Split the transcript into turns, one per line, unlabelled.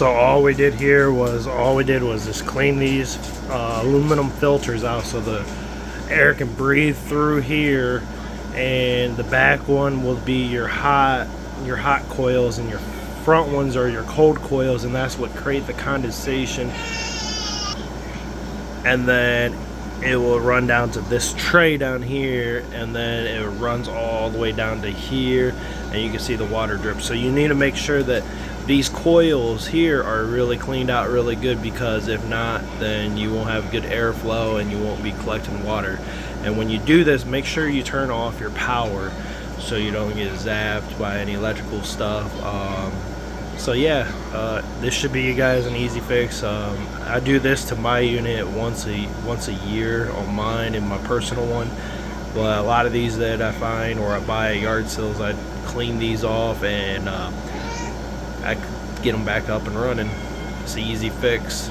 So all we did was just clean these aluminum filters out so the air can breathe through here, and the back one will be your hot coils, and your front ones are your cold coils, and that's what create the condensation. And then it will run down to this tray down here, and then it runs all the way down to here, and you can see the water drip. So you need to make sure that these coils here are really cleaned out really good, because if not, then you won't have good airflow and you won't be collecting water. And when you do this, make sure you turn off your power so you don't get zapped by any electrical stuff. So yeah, this should be you guys an easy fix. I do this to my unit once a year on mine and my personal one, but a lot of these that I find or I buy at yard sales, I clean these off and I get them back up and running. It's an easy fix.